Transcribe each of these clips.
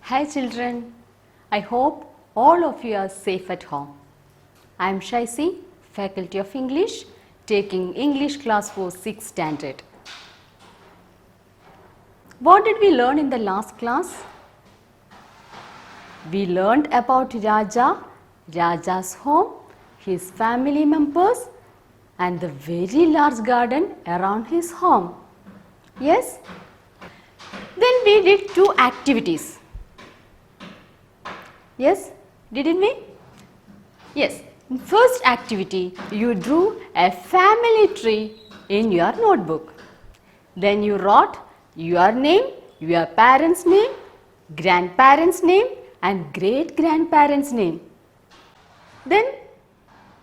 Hi children, I hope all of you are safe at home. I am Shaisi, Faculty of English, taking English class for 6th standard. What did we learn in the last class? We learned about Raja, Raja's home, his family members and the very large garden around his home. Yes? Then we did two activities. Yes, didn't we? Yes, in first activity you drew a family tree in your notebook. Then you wrote your name, your parents' name, grandparents' name and great-grandparents' name. Then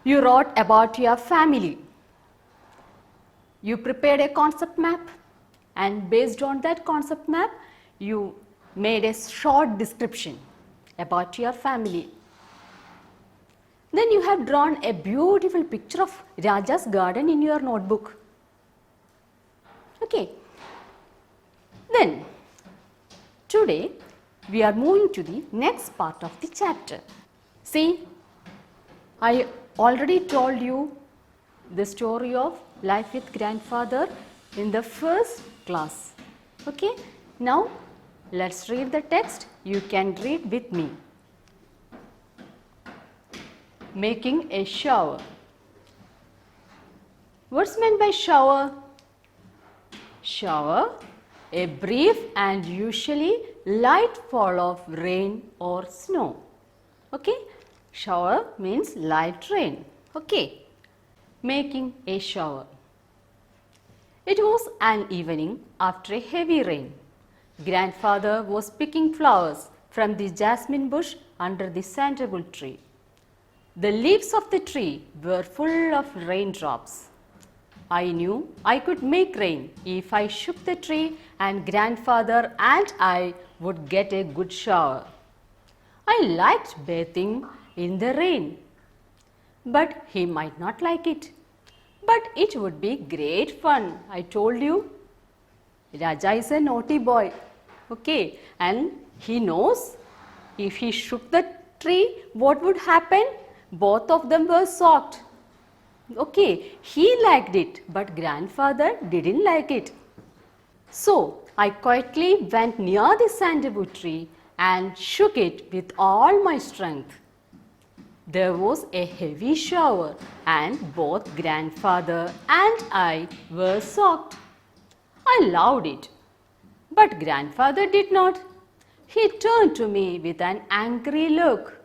you wrote about your family. You prepared a concept map and based on that concept map you made a short description about your family. Then you have drawn a beautiful picture of Raja's garden in your notebook. Okay. Then today we are moving to the next part of the chapter. See, I already told you the story of life with grandfather in the first class. Okay. Now let's read the text. You can read with me. Making a shower. What's meant by shower? Shower, a brief and usually light fall of rain or snow. Okay? Shower means light rain. Okay? Making a shower. It was an evening after a heavy rain. Grandfather was picking flowers from the jasmine bush under the sandalwood tree. The leaves of the tree were full of raindrops. I knew I could make rain if I shook the tree and grandfather and I would get a good shower. I liked bathing in the rain, but he might not like it. But it would be great fun, I told you. Raja is a naughty boy, okay, and he knows if he shook the tree, what would happen? Both of them were soaked. Okay, he liked it, but grandfather didn't like it. So, I quietly went near the sandalwood tree and shook it with all my strength. There was a heavy shower and both grandfather and I were soaked. I loved it, but grandfather did not. He turned to me with an angry look.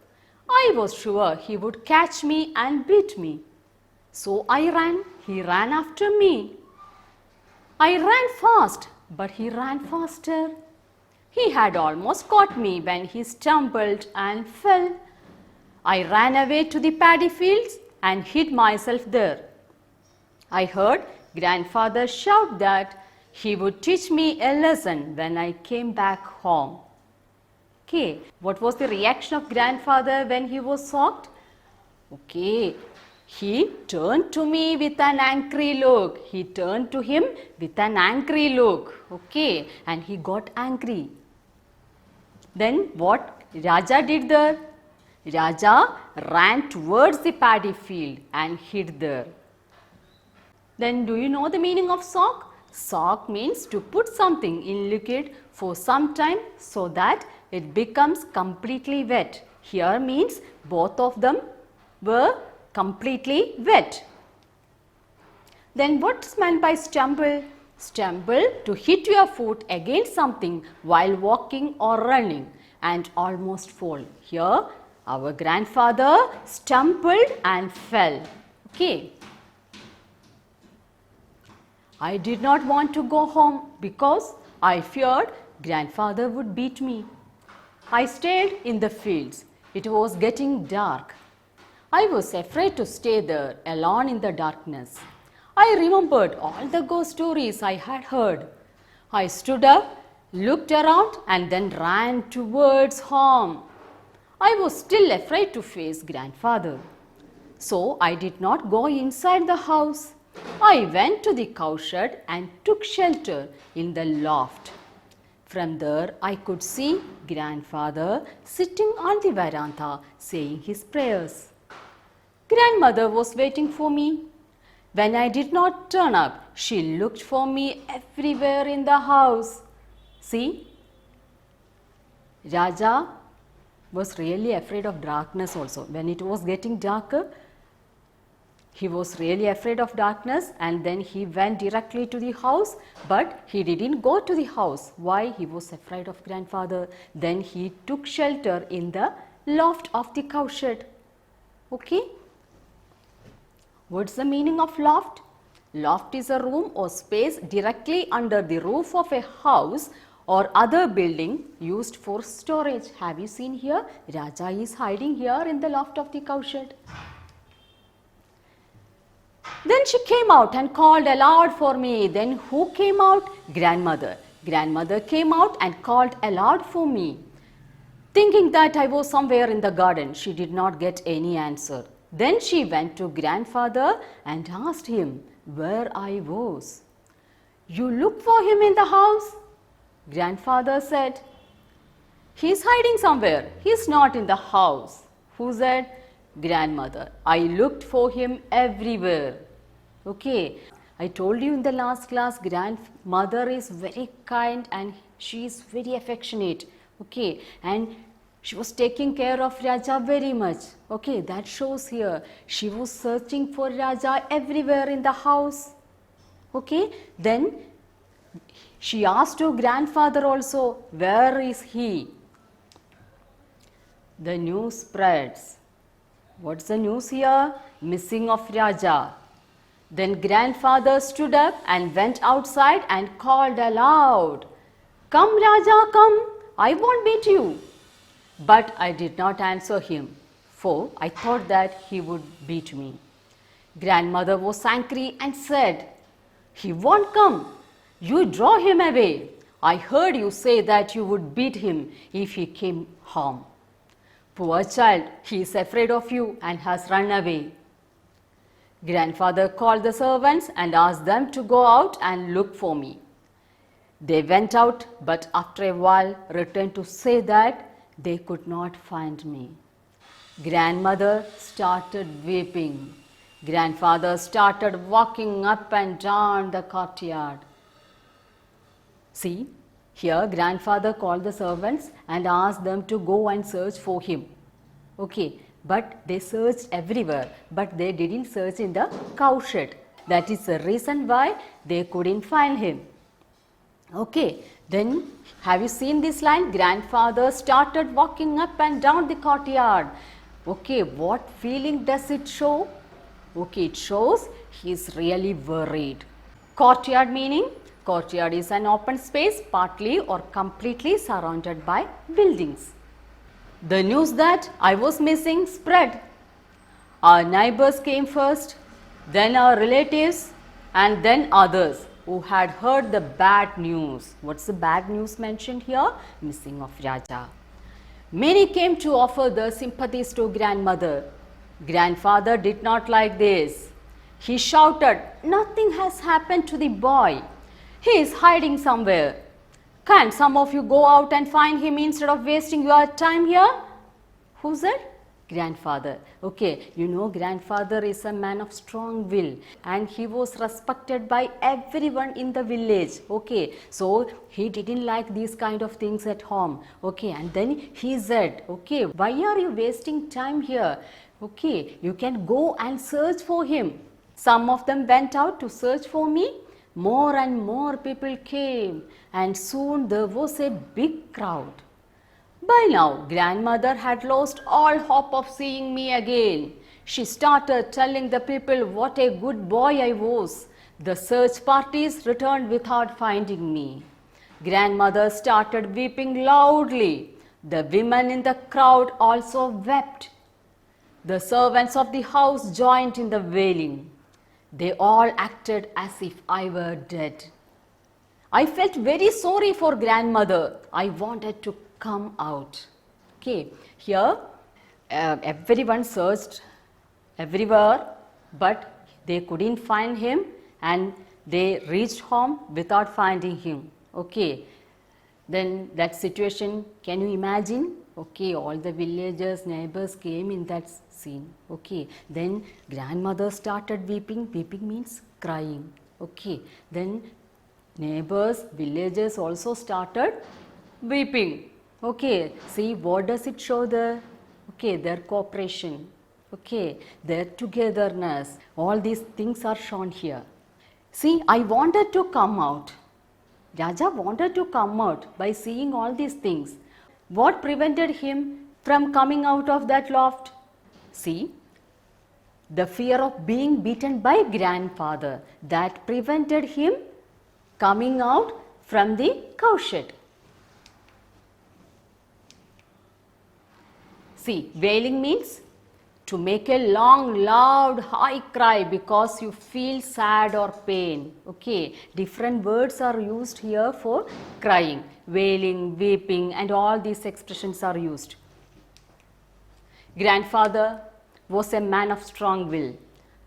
I was sure he would catch me and beat me. So I ran, he ran after me. I ran fast, but he ran faster. He had almost caught me when he stumbled and fell. I ran away to the paddy fields and hid myself there. I heard grandfather shout that he would teach me a lesson when I came back home. Okay, what was the reaction of grandfather when he was soaked? Okay, he turned to me with an angry look. He turned to him with an angry look. Okay, and he got angry. Then what Raja did there? Raja ran towards the paddy field and hid there. Then do you know the meaning of soak? Soak means to put something in liquid for some time so that it becomes completely wet. Here means both of them were completely wet. Then what's meant by stumble? Stumble, to hit your foot against something while walking or running and almost fall. Here our grandfather stumbled and fell. Okay. I did not want to go home because I feared grandfather would beat me. I stayed in the fields. It was getting dark. I was afraid to stay there alone in the darkness. I remembered all the ghost stories I had heard. I stood up, looked around and then ran towards home. I was still afraid to face grandfather. So I did not go inside the house. I went to the cowshed and took shelter in the loft. From there, I could see grandfather sitting on the veranda saying his prayers. Grandmother was waiting for me. When I did not turn up, she looked for me everywhere in the house. See, Raja was really afraid of darkness also. When it was getting darker, he was really afraid of darkness, and then he went directly to the house, but he didn't go to the house. Why? He was afraid of grandfather. Then he took shelter in the loft of the cowshed. Okay? What's the meaning of loft? Loft is a room or space directly under the roof of a house or other building used for storage. Have you seen here? Raja is hiding here in the loft of the cowshed. Then she came out and called aloud for me. Then who came out? Grandmother. Grandmother came out and called aloud for me. Thinking that I was somewhere in the garden, she did not get any answer. Then she went to grandfather and asked him where I was. You looked for him in the house? Grandfather said, he's hiding somewhere. He's not in the house. Who said? Grandmother. I looked for him everywhere. Okay. I told you in the last class, grandmother is very kind and she is very affectionate. Okay. And she was taking care of Raja very much. Okay. That shows here. She was searching for Raja everywhere in the house. Okay. Then she asked her grandfather also, where is he? The news spreads. What's the news here? Missing of Raja. Then grandfather stood up and went outside and called aloud, come Raja, come, I won't beat you. But I did not answer him, for I thought that he would beat me. Grandmother was angry and said, he won't come. You draw him away. I heard you say that you would beat him if he came home. Poor child, he is afraid of you and has run away. Grandfather called the servants and asked them to go out and look for me. They went out, but after a while returned to say that they could not find me. Grandmother started weeping. Grandfather started walking up and down the courtyard. See, here grandfather called the servants and asked them to go and search for him. Okay, but they searched everywhere, but they didn't search in the cowshed. That is the reason why they couldn't find him. Okay, then have you seen this line? Grandfather started walking up and down the courtyard. Okay, what feeling does it show? Okay, it shows he is really worried. Courtyard meaning? Courtyard is an open space partly or completely surrounded by buildings. The news that I was missing spread. Our neighbors came first, then our relatives, and then others who had heard the bad news. What's the bad news mentioned here? Missing of Raja. Many came to offer their sympathies to grandmother. Grandfather did not like this. He shouted, nothing has happened to the boy. He is hiding somewhere. Can some of you go out and find him instead of wasting your time here? Who's that? Grandfather. Okay, you know grandfather is a man of strong will and he was respected by everyone in the village. Okay, so he didn't like these kind of things at home. Okay, and then he said, okay, why are you wasting time here? Okay, you can go and search for him. Some of them went out to search for me. More and more people came and soon there was a big crowd. By now, grandmother had lost all hope of seeing me again. She started telling the people what a good boy I was. The search parties returned without finding me. Grandmother started weeping loudly. The women in the crowd also wept. The servants of the house joined in the wailing. They all acted as if I were dead. I felt very sorry for grandmother. I wanted to come out. Okay, here everyone searched everywhere, but they couldn't find him and they reached home without finding him. Okay, Then that situation, can you imagine? Okay, all the villagers, neighbors came in that scene. Okay, then grandmother started weeping. Weeping means crying. Okay, then neighbors, villagers also started weeping. Okay, see what does it show there? Okay, their cooperation. Okay, their togetherness. All these things are shown here. See, I wanted to come out. Raja wanted to come out by seeing all these things. What prevented him from coming out of that loft? See, the fear of being beaten by grandfather, that prevented him coming out from the cowshed. See, wailing means to make a long, loud, high cry because you feel sad or pain. Okay, different words are used here for crying, wailing, weeping, and all these expressions are used. Grandfather was a man of strong will,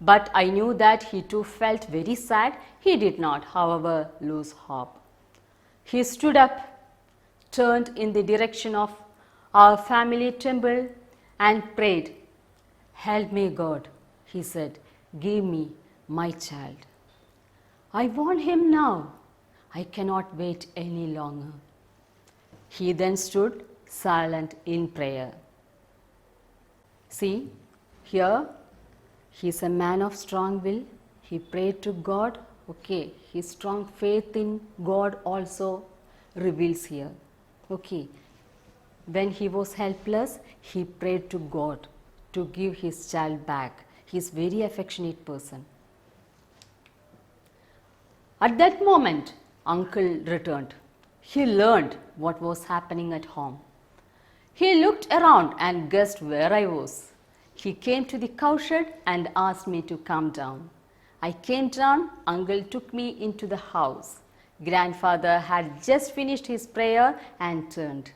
but I knew that he too felt very sad. He did not, however, lose hope. He stood up, turned in the direction of our family temple and prayed. Help me, God, he said, give me my child. I want him now. I cannot wait any longer. He then stood silent in prayer. See, here he is a man of strong will. He prayed to God. Okay, his strong faith in God also reveals here. Okay, when he was helpless, he prayed to God to give his child back. He is very affectionate person. At that moment, uncle returned. He learned what was happening at home. He looked around and guessed where I was. He came to the cowshed and asked me to come down. I came down. Uncle took me into the house. Grandfather had just finished his prayer and turned.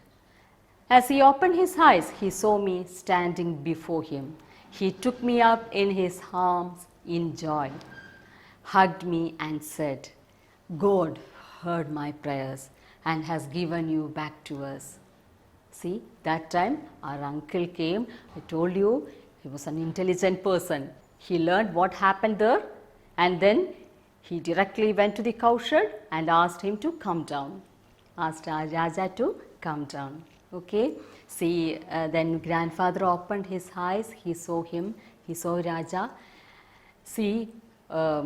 As he opened his eyes, he saw me standing before him. He took me up in his arms in joy, hugged me and said, God heard my prayers and has given you back to us. See, that time our uncle came. I told you he was an intelligent person. He learned what happened there and then he directly went to the cowshed and asked him to come down. Asked Raja to come down. Okay, see, then grandfather opened his eyes, he saw him, he saw Raja. See,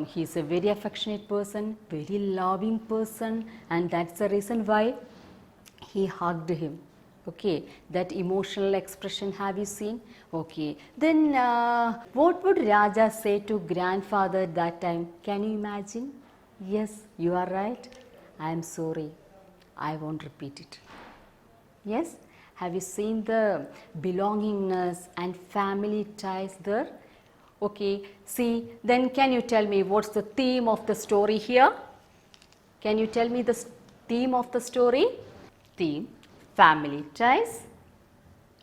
he is a very affectionate person, very loving person, and that's the reason why he hugged him. Okay, that emotional expression have you seen? Okay, then what would Raja say to grandfather that time? Can you imagine? Yes, you are right. I am sorry. I won't repeat it. Yes, have you seen the belongingness and family ties there? Okay, see, then can you tell me what's the theme of the story here? Can you tell me the theme of the story? Theme, family ties,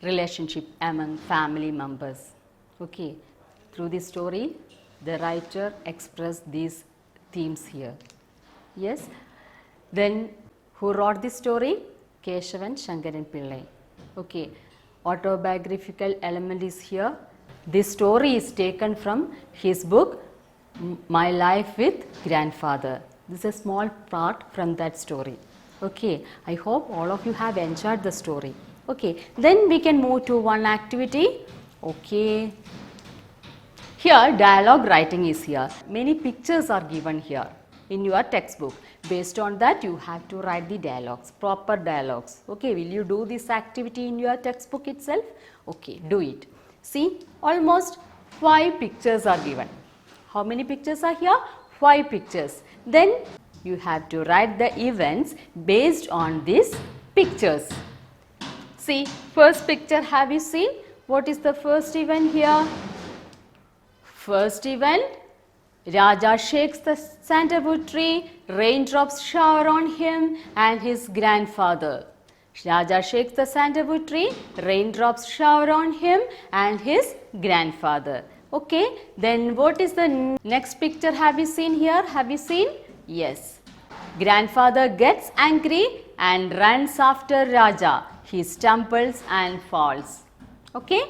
relationship among family members. Okay, through this story, the writer expressed these themes here. Yes, then who wrote this story? Keshavan Shankaran Pillai. Okay, autobiographical element is here. This story is taken from his book My Life with Grandfather. This is a small part from that story. Okay, I hope all of you have enjoyed the story. Okay, then we can move to one activity. Okay, here dialogue writing is here. Many pictures are given here in your textbook. Based on that, you have to write the dialogues, proper dialogues. Okay, will you do this activity in your textbook itself? Okay, do it. See, almost 5 pictures are given. How many pictures are here? 5 pictures. Then you have to write the events based on these pictures. See, first picture have you seen? What is the first event here? First event, Raja shakes the sandalwood tree, raindrops shower on him and his grandfather. Raja shakes the sandalwood tree, raindrops shower on him and his grandfather. Okay, then what is the next picture have you seen here? Have you seen? Yes. Grandfather gets angry, and runs after Raja. He stumbles and falls. Okay.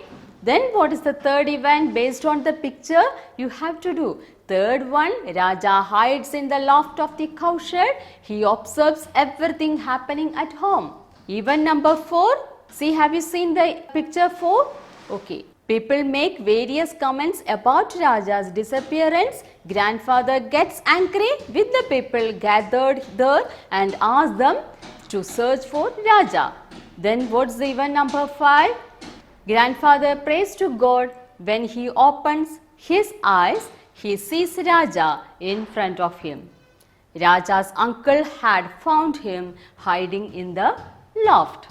Then what is the third event based on the picture? You have to do. Third one, Raja hides in the loft of the cowshed. He observes everything happening at home. Event number 4. See, have you seen the picture 4? Okay. People make various comments about Raja's disappearance. Grandfather gets angry with the people gathered there and asks them to search for Raja. Then what's the event number 5? Grandfather prays to God. When he opens his eyes, he sees Raja in front of him. Raja's uncle had found him hiding in the loft.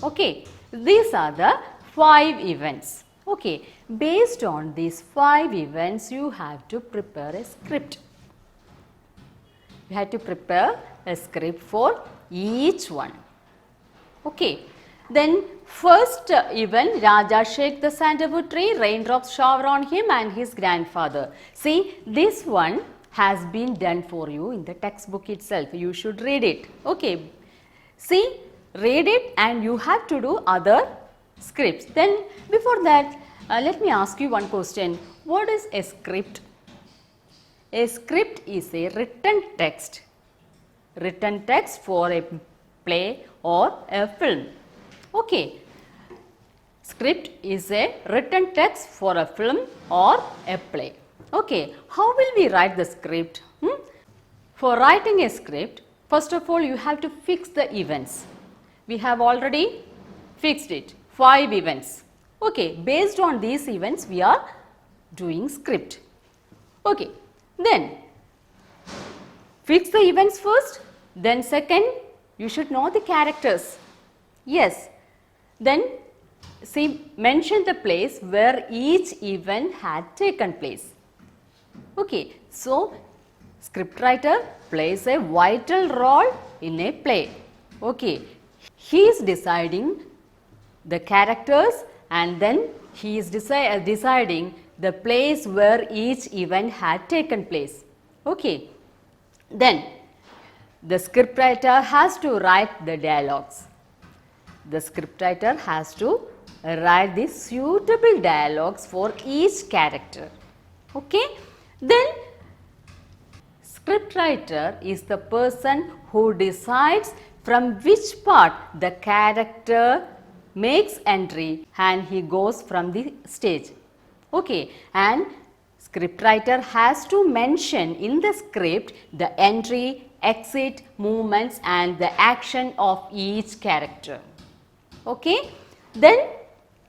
Okay, these are the 5 events. Okay, based on these 5 events, you have to prepare a script. You have to prepare a script for each one. Okay, then first event, Raja shakes the sandalwood tree, raindrops shower on him and his grandfather. See, this one has been done for you in the textbook itself. You should read it. Okay, see, read it and you have to do other scripts. Then before that, let me ask you one question. What is a script? A script is a written text for a play or a film. Okay, script is a written text for a film or a play. Okay, how will we write the script? For writing a script, first of all you have to fix the events. We have already fixed it, 5 events. Okay, based on these events we are doing script. Okay, then fix the events first, then second you should know the characters. Yes, then see, mention the place where each event had taken place. Okay, so scriptwriter plays a vital role in a play. Okay, he is deciding the characters and then he is deciding the place where each event had taken place. Okay, then the scriptwriter has to write the dialogues. The scriptwriter has to write the suitable dialogues for each character. Okay, then scriptwriter is the person who decides from which part the character makes entry and he goes from the stage. Okay, and scriptwriter has to mention in the script the entry, exit, movements and the action of each character. Okay, then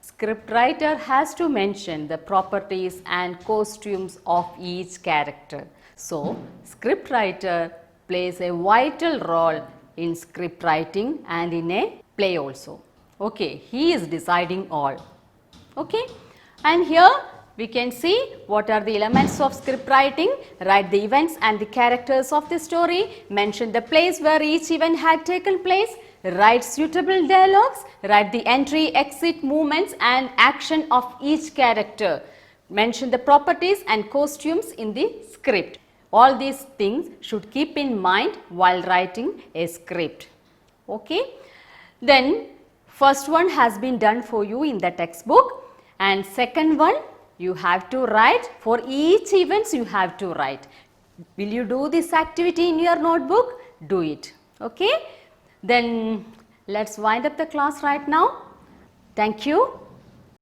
scriptwriter has to mention the properties and costumes of each character. So, scriptwriter plays a vital role in script writing and in a play also. Okay, he is deciding all. Okay, and here we can see what are the elements of script writing. Write the events and the characters of the story, mention the place where each event had taken place, write suitable dialogues, write the entry, exit, movements and action of each character, mention the properties and costumes in the script. All these things should keep in mind while writing a script. Okay, then first one has been done for you in the textbook and second one you have to write. For each events you have to write. Will you do this activity in your notebook? Do it. Okay, then let's wind up the class right now. Thank you.